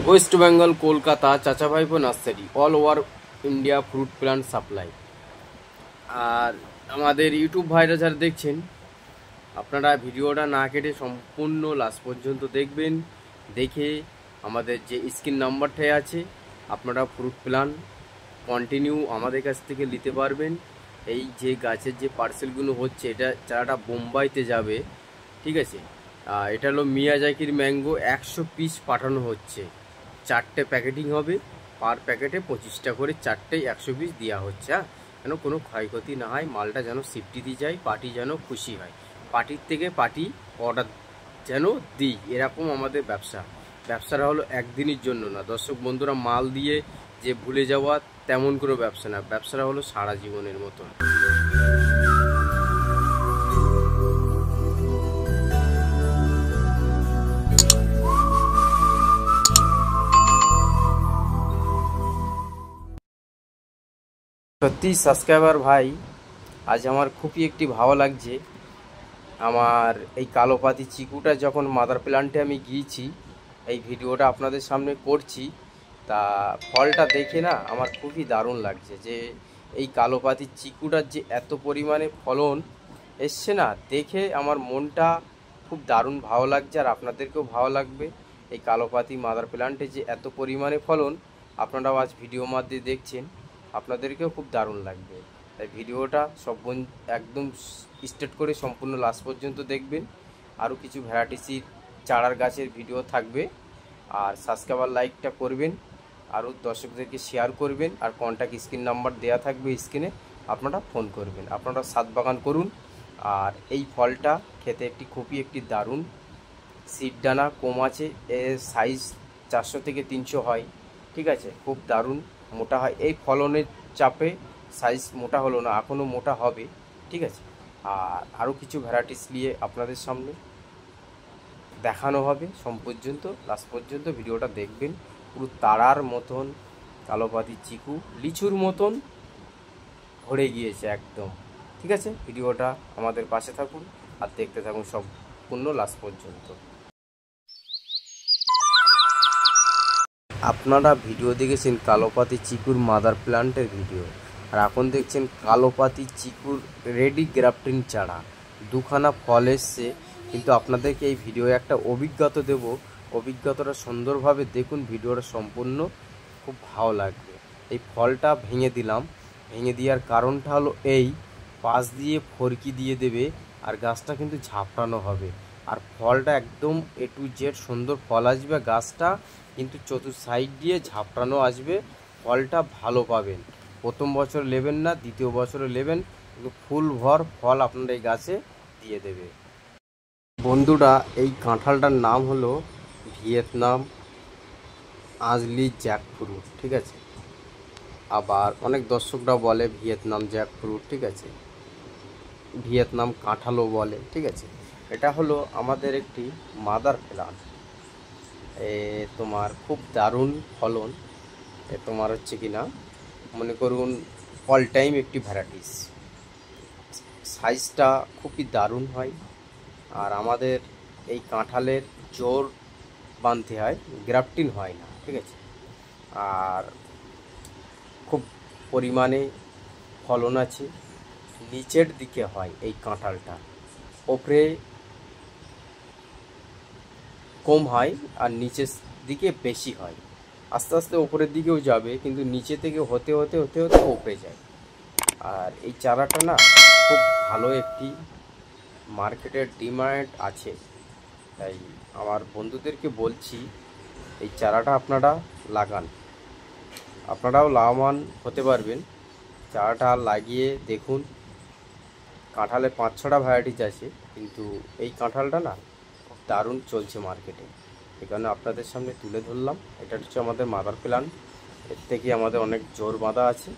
West Bengal Kolkata Chacha Bhaipo nursery all over India fruit plant supply. আর আমাদের YouTube ভাইরা যারা দেখছেন, আপনারা ভিডিওটা না কেটে সম্পূর্ণ লাস্ট পর্যন্ত দেখবেন। দেখে আমাদের যে স্ক্রিন নাম্বারটাই আছে, আপনারা ফ্রুট প্লান্ট কন্টিনিউ আমাদের কাছ থেকে নিতে পারবেন। এই যে গাছের যে পার্সেলগুলো হচ্ছে, এটা চারাটা বোম্বাইতে যাবে, ঠিক আছে। এটা হলো মিয়াজাকির ম্যাঙ্গো, 100 পিস পাঠানো হচ্ছে। 4টে প্যাকেটিং হবে, পার প্যাকেটে 25টা করে, 4টেই 100 পিস দেওয়া হচ্ছে। যেন কোনো ক্ষয়ক্ষতি না হয়, মালটা যেন সেফটিতে যায়, পার্টি যেন খুশি হয়, পার্টির থেকে পার্টি অর্ডার যেন দিই, এরকম আমাদের ব্যবসাটা হলো একদিনের জন্য না দর্শক বন্ধুরা। মাল দিয়ে যে ভুলে যাওয়া তেমন কোনো ব্যবসা না, ব্যবসাটা হলো সারা জীবনের মতন। সত্যি সাবস্ক্রাইবার ভাই, আজ আমার খুবই একটি ভালো লাগছে। আমার এই কালোপাতি চিকুটা যখন মাদার প্ল্যান্টে আমি গিয়েছি, এই ভিডিওটা আপনাদের সামনে করছি, তা ফলটা দেখে না আমার খুবই দারুণ লাগছে। যে এই কালোপাতি চিকুটার যে এত পরিমাণে ফলন এসছে না, দেখে আমার মনটা খুব দারুণ ভালো লাগছে। আর আপনাদেরকেও ভালো লাগবে। এই কালোপাতি মাদার প্ল্যান্টে যে এত পরিমাণে ফলন, আপনারাও আজ ভিডিও মাধ্যমে দেখছেন, আপনাদেরকেও খুব দারুণ লাগবে। তাই ভিডিওটা একদম স্টার্ট করে সম্পূর্ণ লাস্ট পর্যন্ত দেখবেন। আরও কিছু ভ্যারাইটিসির চারার গাছের ভিডিও থাকবে। আর সাবস্ক্রাইবার লাইকটা করবেন, আরও দর্শকদেরকে শেয়ার করবেন। আর কন্ট্যাক্ট স্ক্রিন নাম্বার দেওয়া থাকবে স্ক্রিনে, আপনারা ফোন করবেন। আপনারা ছাদ বাগান করুন। আর এই ফলটা খেতে খুবই একটি দারুণ। সিড দানা কম আছে, এর সাইজ 400 থেকে 300 হয়, ঠিক আছে। খুব দারুণ মোটা হয়। এই ফলনের চাপে সাইজ মোটা হলো না, এখনও মোটা হবে, ঠিক আছে। আর আরও কিছু ভ্যারাইটিস নিয়ে আপনাদের সামনে দেখানো হবে। পর্যন্ত লাস্ট পর্যন্ত ভিডিওটা দেখবেন। পুরো তারার মতন কালোপাতি চিকু, লিচুর মতন ভরে গিয়েছে একদম, ঠিক আছে। ভিডিওটা আমাদের পাশে থাকুন আর দেখতে থাকুন সম্পূর্ণ লাস্ট পর্যন্ত। আপনারা ভিডিও দেখেছেন কালোপাতি চিকুর মাদার প্ল্যান্টের ভিডিও, আর এখন দেখছেন কালোপাতি চিকুর রেডি গ্রাফটিং চারা। দুখানা ফল এসছে, কিন্তু আপনাদেরকে এই ভিডিও একটা অভিজ্ঞতা দেব। অভিজ্ঞতাটা সুন্দরভাবে দেখুন, ভিডিওটা সম্পূর্ণ খুব ভালো লাগবে। এই ফলটা ভেঙে দিলাম, ভেঙে দেওয়ার কারণটা হলো এই পাশ দিয়ে ফরকি দিয়ে দেবে, আর গাছটা কিন্তু ঝাপটানো হবে। আর ফলটা একদম A to Z সুন্দর ফল আসবে। গাছটা কিন্তু চতুর্থ সাইড দিয়ে ঝাপটানো আসবে, ফলটা ভালো পাবেন। প্রথম বছর নেবেন না, দ্বিতীয় বছরে নেবেন, কিন্তু ফুল ভর ফল আপনার এই গাছে দিয়ে দেবে। বন্ধুরা, এই কাঁঠালটার নাম হলো ভিয়েতনাম আজলি জ্যাকফ্রুট, ঠিক আছে। আবার অনেক দর্শকরা বলে ভিয়েতনাম জ্যাকফ্রুট, ঠিক আছে, ভিয়েতনাম কাঁঠালও বলে, ঠিক আছে। এটা হলো আমাদের একটি মাদার প্ল্যান্ট। তোমার খুব দারুণ ফলন। তোমার হচ্ছে কি না, মনে করুন অল টাইম একটি ভ্যারাইটিস। সাইজটা খুবই দারুণ হয়। আর আমাদের এই কাঁঠালের জোর বাঁধতে হয়, গ্রাফটিং হয় না, ঠিক আছে। আর খুব পরিমাণে ফলন আছে। নিচের দিকে হয় এই কাঁঠালটা, ওপরে কম হয় আর নিচের দিকে বেশি হয়। আস্তে আস্তে ওপরের দিকেও যাবে, কিন্তু নিচে থেকে হতে হতে হতে হতে ওপরে যায়। আর এই চারাটা না খুব ভালো একটি মার্কেটের ডিমান্ড আছে। তাই আমার বন্ধুদেরকে বলছি, এই চারাটা আপনারা লাগান, আপনারাও লাভবান হতে পারবেন। চারাটা লাগিয়ে দেখুন। কাঁঠালে 5-6টা ভ্যারাইটিস আছে, কিন্তু এই কাঁঠালটা না খুব দারুণ চলছে মার্কেটে। এই কারণে আপনাদের সামনে তুলে ধরলাম। এটা হচ্ছে আমাদের মাদার প্ল্যান্ট, এর থেকে আমাদের অনেক জোর বাঁধা আছে।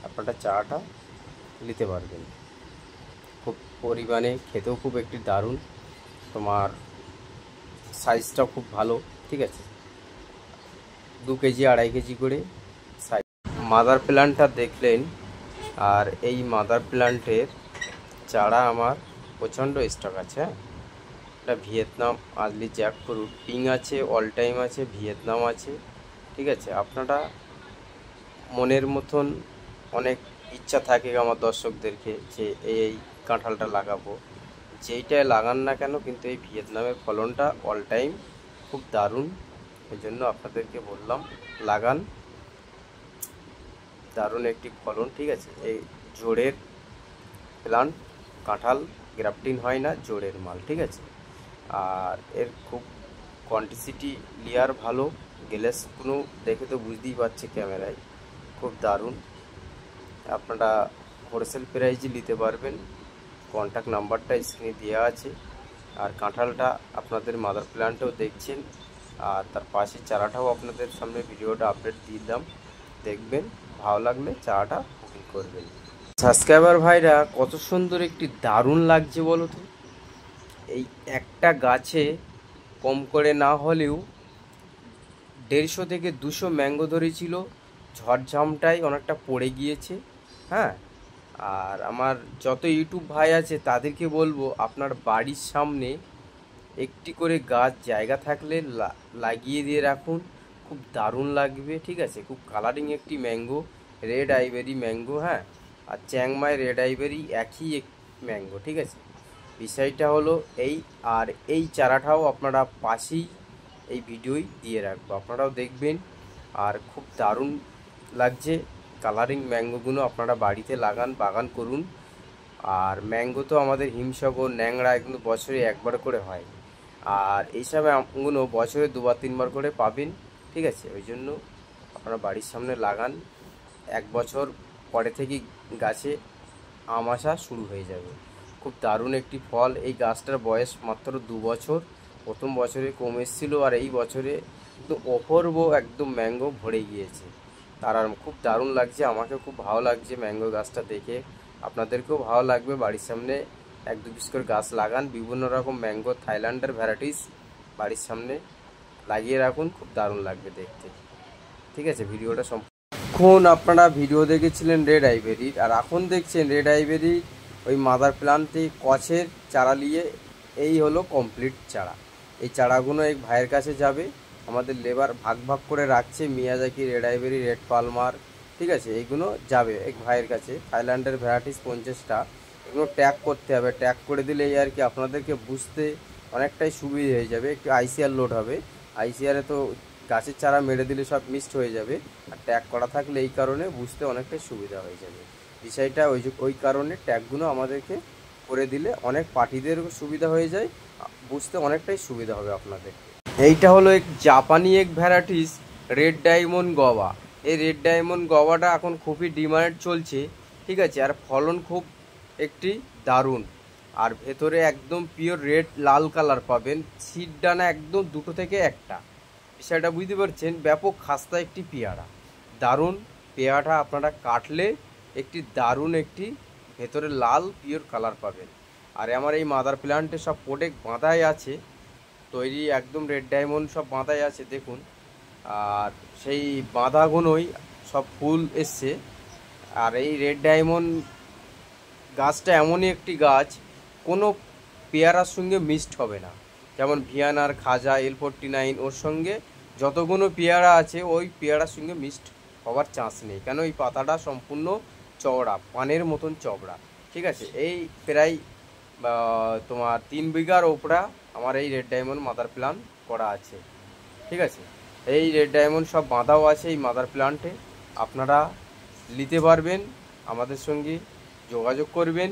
আপনারা চারাটা নিতে পারবেন। খুব পরিমাণে খেতেও খুব একটি দারুণ, তোমার সাইজটাও খুব ভালো, ঠিক আছে। 2 কেজি 2.5 কেজি করে সাইজ। মাদার প্ল্যান্টটা দেখলেন। আর এই মাদার প্ল্যান্টের চারা আমার প্রচণ্ড স্টক আছে। এটা ভিয়েতনাম আর্লি জ্যাকফ্রুট, পিং আছে, অল টাইম আছে, ভিয়েতনাম আছে। ঠিক আছে, আপনারা মনের মতন অনেক ইচ্ছা থাকে আমার দর্শকদেরকে যে এই কাঁঠালটা লাগাবো, যেইটায় লাগান না কেন কিন্তু এই ভিয়েতনামের ফলনটা অল টাইম খুব দারুণ। এই জন্য আপনাদেরকে বললাম লাগান, দারুণ একটি ফলন। ঠিক আছে, এই জোড়ের প্লান্ট কাঁঠাল, গ্রাফটিং হয় না, জোড়ের মাল। ঠিক আছে, আর এর খুব কোয়ান্টিটি লেয়ার ভালো, গ্লেসগুলো দেখে তো বুঝতেই পারছে ক্যামেরায়, খুব দারুণ। আপনারা হোলসেল প্রাইজে নিতে পারবেন, কন্ট্যাক্ট নাম্বারটা স্ক্রিনে দেওয়া আছে। আর কাঁঠালটা আপনাদের মাদার প্ল্যান্টেও দেখছেন, আর তার পাশে চারাটাও আপনাদের সামনে ভিডিওটা আপডেট দিলাম, দেখবেন, ভালো লাগলে চারাটা বুকিং করবেন। সাবস্ক্রাইবার ভাইরা, কত সুন্দর একটি দারুণ লাগছে বলো তো। এই একটা গাছে কম করে না হলেও 150 থেকে 200 ম্যাঙ্গো ধরেছিল, ঝড়ঝামটাই অনেকটা পড়ে গিয়েছে। হ্যাঁ, আর আমার যত ইউটিউব ভাই আছে তাদেরকে বলবো আপনার বাড়ির সামনে একটি করে গাছ জায়গা থাকলে লাগিয়ে দিয়ে রাখুন, খুব দারুণ লাগবে। ঠিক আছে, খুব কালারিং একটি ম্যাঙ্গো, রেড আইবেরি ম্যাঙ্গো। হ্যাঁ, আর চ্যাংমাই রেড আইবেরি একই ম্যাঙ্গো। ঠিক আছে, বিষয়টা হলো এই, আর এই চারাটাও আপনারা পাশেই এই ভিডিওই দিয়ে রাখবো, আপনারাও দেখবেন। আর খুব দারুণ লাগছে কালারিং ম্যাঙ্গোগুলো, আপনারা বাড়িতে লাগান, বাগান করুন। আর ম্যাঙ্গো তো আমাদের হিমসাগর, ন্যাংরা এগুলো বছরে একবার করে হয়, আর এইসব আমগুলো বছরে 2-3 বার করে পাবেন। ঠিক আছে, ওই জন্য আপনারা বাড়ির সামনে লাগান, 1 বছর পরে থেকে গাছে আম আসা শুরু হয়ে যাবে। খুব দারুণ একটি ফল। এই গাছটার বয়স মাত্র 2 বছর, প্রথম বছরে কম এসেছিলো, আর এই বছরে কিন্তু অপূর্ব একদম ম্যাঙ্গো ভরে গিয়েছে। তার আর খুব দারুণ লাগছে, আমাকে খুব ভালো লাগছে ম্যাঙ্গো গাছটা দেখে, আপনাদেরকেও ভালো লাগবে। বাড়ির সামনে 1-2 পিস করে গাছ লাগান, বিভিন্ন রকম ম্যাঙ্গো, থাইল্যান্ডের ভ্যারাইটিস বাড়ির সামনে লাগিয়ে রাখুন, খুব দারুণ লাগবে দেখতে। ঠিক আছে, ভিডিওটা এখন আপনারা ভিডিও দেখেছিলেন রেড আইবেরির, আর এখন দেখছেন রেড আইবেরি ওই মাদার প্ল্যান্টে কচের চারা নিয়ে। এই হলো কমপ্লিট চারা। এই চারাগুলো এক ভাইয়ের কাছে যাবে, আমাদের লেবার ভাগ ভাগ করে রাখছে, মিয়াজাকি, রেড আইবেরি, রেড পালমার। ঠিক আছে, এইগুলো যাবে এক ভাইয়ের কাছে, থাইল্যান্ডের ভ্যারাইটিস 50টা। এগুলো ট্যাগ করতে হবে, ট্যাগ করে দিলে এই আর কি আপনাদেরকে বুঝতে অনেকটাই সুবিধা হয়ে যাবে। একটু আইসিআর লোড হবে, আইসিআরে তো গাছের চারা মেরে দিলে সব মিক্সড হয়ে যাবে, আর ট্যাগ করা থাকলে এই কারণে বুঝতে অনেকটাই সুবিধা হয়ে যাবে। বিষয়টা ওই কারণে ট্যাগগুলো আমাদেরকে করে দিলে অনেক পার্টিদের সুবিধা হয়ে যায়, বুঝতে অনেকটাই সুবিধা হবে আপনাদের। এইটা হলো এক জাপানি এক ভ্যারাইটিস রেড ডায়মন্ড গভা। এই রেড ডায়মন্ড গভাটা এখন খুবই ডিমান্ড চলছে। ঠিক আছে, আর ফলন খুব একটি দারুণ, আর ভেতরে একদম পিওর রেড লাল কালার পাবেন, সিড ডানা একদম 2 থেকে 1টা। বিষয়টা বুঝতে পারছেন, ব্যাপক খাস্তা একটি পেয়ারা, দারুণ পেয়ারাটা আপনারা কাটলে একটি দারুণ একটি ভেতরে লাল পিওর কালার পাবেন। আর আমার এই মাদার প্ল্যান্টে সব প্রোডাক্ট বাঁধাই আছে, তৈরি একদম রেড ডায়মন্ড সব বাঁধাই আছে দেখুন, আর সেই বাঁধাগুলোই সব ফুল এসছে। আর এই রেড ডায়মন্ড গাছটা এমনই একটি গাছ, কোনো পেয়ারার সঙ্গে মিক্সড হবে না। যেমন ভিয়ানার খাজা, L49, ওর সঙ্গে যতগুলো পেয়ারা আছে ওই পেয়ারার সঙ্গে মিক্সড হওয়ার চান্স নেই, কেন এই পাতাটা সম্পূর্ণ চওড়া, পানের মতন চওড়া। ঠিক আছে, এই প্রায় তোমার 3 বিঘার ওপরা আমার এই রেড ডায়মন্ড মাদার প্ল্যান্ট করা আছে। ঠিক আছে, এই রেড ডায়মন্ড সব বাঁধাও আছে এই মাদার প্ল্যান্টে, আপনারা নিতে পারবেন, আমাদের সঙ্গে যোগাযোগ করবেন।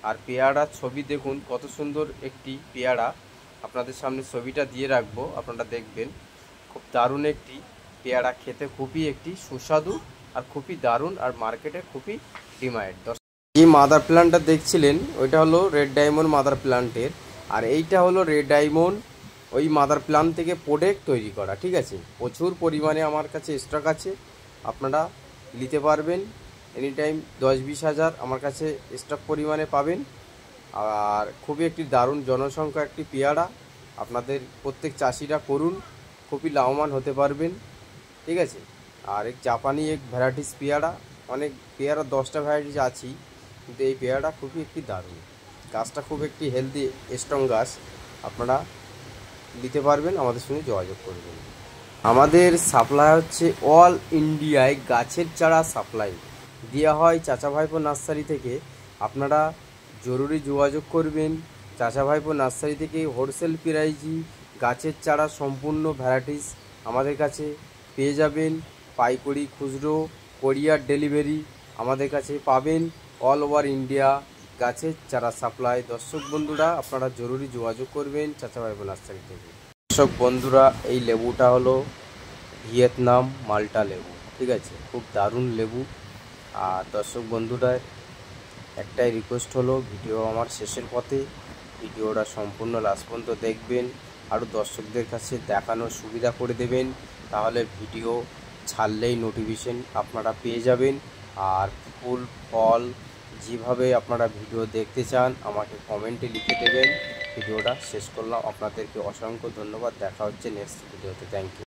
আর পেয়ারার ছবি দেখুন, কত সুন্দর একটি পেয়ারা, আপনাদের সামনে ছবিটা দিয়ে রাখবো, আপনারা দেখবেন। খুব দারুণ একটি পেয়ারা, খেতে খুবই একটি সুস্বাদু আর খুবই দারুণ, আর মার্কেটে খুবই ডিমান্ড। এই মাদার প্ল্যান্টটা দেখছিলেন ওইটা হলো রেড ডায়মন্ড মাদার প্ল্যান্টের, আর এইটা হলো রেড ডায়মন্ড ওই মাদার প্ল্যান্ট থেকে প্রোডাক্ট তৈরি করা। ঠিক আছে, প্রচুর পরিমাণে আমার কাছে স্টক আছে, আপনারা নিতে পারবেন এনি টাইম। 10-20 হাজার আমার কাছে স্টক পরিমাণে পাবেন, আর খুবই একটি দারুণ জনসংখ্যা একটি পেয়ারা, আপনাদের প্রত্যেক চাষিরা করুন, খুবই লাভবান হতে পারবেন। ঠিক আছে, আর এক জাপানি এক ভ্যারাইটিস পেয়ারা, অনেক পেয়ারা 10টা ভ্যারাইটিস আছেই, কিন্তু এই পেয়ারাটা খুবই একটি দারুণ, গাছটা খুব একটি হেলদি স্ট্রং গাছ, আপনারা নিতে পারবেন, আমাদের সঙ্গে যোগাযোগ করবেন। আমাদের সাপ্লাই হচ্ছে অল ইন্ডিয়ায় গাছের চারা সাপ্লাই দেওয়া হয় চাচা ভাইপো নার্সারি থেকে। আপনারা জরুরি যোগাযোগ করবেন। চাচা ভাইপো নার্সারি থেকে হোলসেল প্রাইজই গাছের চারা সম্পূর্ণ ভ্যারাইটিস আমাদের কাছে পেয়ে যাবেন। পাইকারি, খুচরো, কোরিয়ার ডেলিভারি আমাদের কাছে পাবেন। অল ওভার ইন্ডিয়া গাছের চারা সাপ্লাই। দর্শক বন্ধুরা, আপনারা জরুরি যোগাযোগ করবেন চাচা ভাইপো নার্সারি থেকে। দর্শক বন্ধুরা, এই লেবুটা হলো ভিয়েতনাম মাল্টা লেবু, ঠিক আছে, খুব দারুণ লেবু। আর দর্শক বন্ধুরা, একটাই রিকোয়েস্ট হলো, ভিডিও আমার শেষের পথে, ভিডিওটা সম্পূর্ণ লাস্ট পর্যন্ত দেখবেন, আরও দর্শকদের কাছে দেখানোর সুবিধা করে দেবেন, তাহলে ভিডিও ছাড়লেই নোটিফিকেশন আপনারা পেয়ে যাবেন। আর ফুল ফল যেভাবে আপনারা ভিডিও দেখতে চান আমাকে কমেন্টে লিখে দেবেন। ভিডিওটা শেষ করলাম, আপনাদেরকে অসংখ্য ধন্যবাদ। দেখা হচ্ছে নেক্সট ভিডিওতে। Thank you.